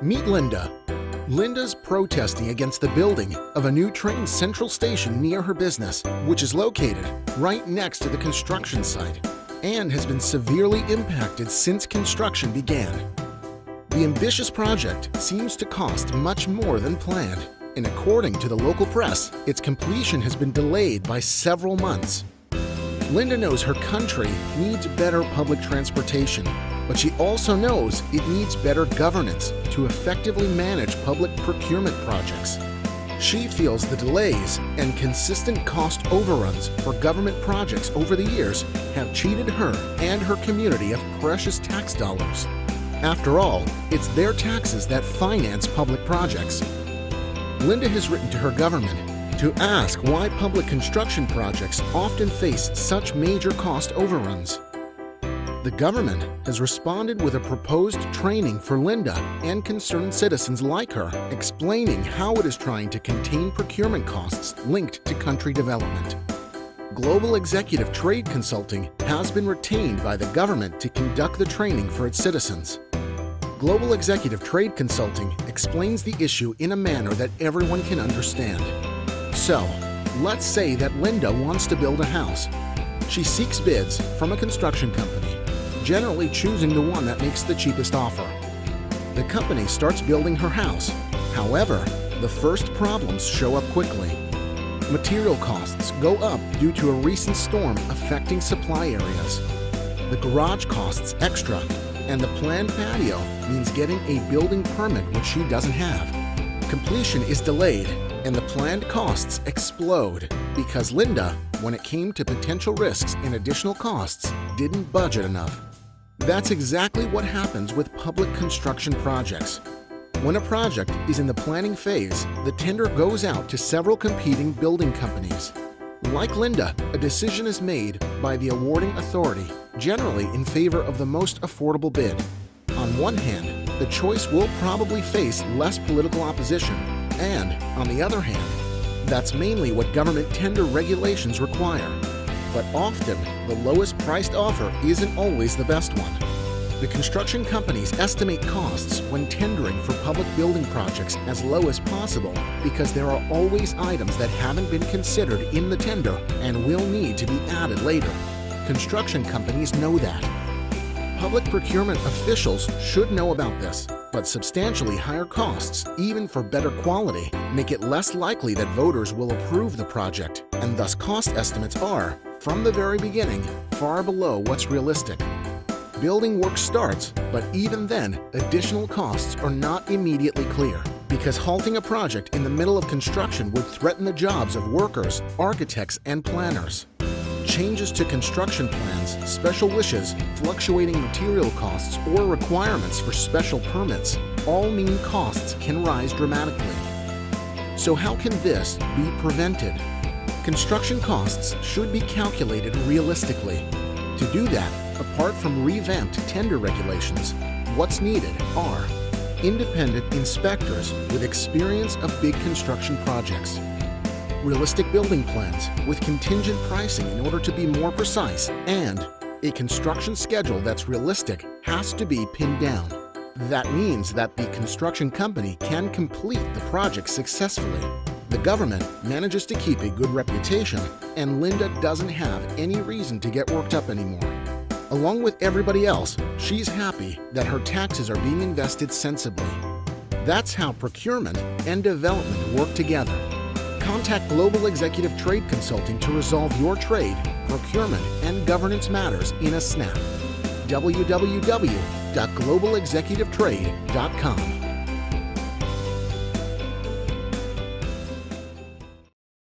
Meet Linda. Linda's protesting against the building of a new train central station near her business, which is located right next to the construction site and has been severely impacted since construction began. The ambitious project seems to cost much more than planned, and according to the local press, its completion has been delayed by several months. Linda knows her country needs better public transportation, but she also knows it needs better governance to effectively manage public procurement projects. She feels the delays and consistent cost overruns for government projects over the years have cheated her and her community of precious tax dollars. After all, it's their taxes that finance public projects. Linda has written to her government to ask why public construction projects often face such major cost overruns. The government has responded with a proposed training for Linda and concerned citizens like her, explaining how it is trying to contain procurement costs linked to country development. Global Executive Trade Consulting has been retained by the government to conduct the training for its citizens. Global Executive Trade Consulting explains the issue in a manner that everyone can understand. So, let's say that Linda wants to build a house. She seeks bids from a construction company, generally choosing the one that makes the cheapest offer. The company starts building her house. However, the first problems show up quickly. Material costs go up due to a recent storm affecting supply areas. The garage costs extra, and the planned patio means getting a building permit which she doesn't have. Completion is delayed, and the planned costs explode because Linda, when it came to potential risks and additional costs, didn't budget enough. That's exactly what happens with public construction projects. When a project is in the planning phase, the tender goes out to several competing building companies. Like Linda, a decision is made by the awarding authority, generally in favor of the most affordable bid. On one hand, the choice will probably face less political opposition, and, on the other hand, that's mainly what government tender regulations require. But often, the lowest priced offer isn't always the best one. The construction companies estimate costs when tendering for public building projects as low as possible because there are always items that haven't been considered in the tender and will need to be added later. Construction companies know that. Public procurement officials should know about this, but substantially higher costs, even for better quality, make it less likely that voters will approve the project, and thus cost estimates are, from the very beginning, far below what's realistic. Building work starts, but even then, additional costs are not immediately clear, because halting a project in the middle of construction would threaten the jobs of workers, architects, and planners. Changes to construction plans, special wishes, fluctuating material costs, or requirements for special permits all mean costs can rise dramatically. So how can this be prevented? Construction costs should be calculated realistically. To do that, apart from revamped tender regulations, what's needed are independent inspectors with experience of big construction projects, realistic building plans with contingent pricing in order to be more precise, and a construction schedule that's realistic has to be pinned down. That means that the construction company can complete the project successfully. The government manages to keep a good reputation, and Linda doesn't have any reason to get worked up anymore. Along with everybody else, she's happy that her taxes are being invested sensibly. That's how procurement and development work together. Contact Global Executive Trade Consulting to resolve your trade, procurement, and governance matters in a snap. www.globalexecutivetrade.com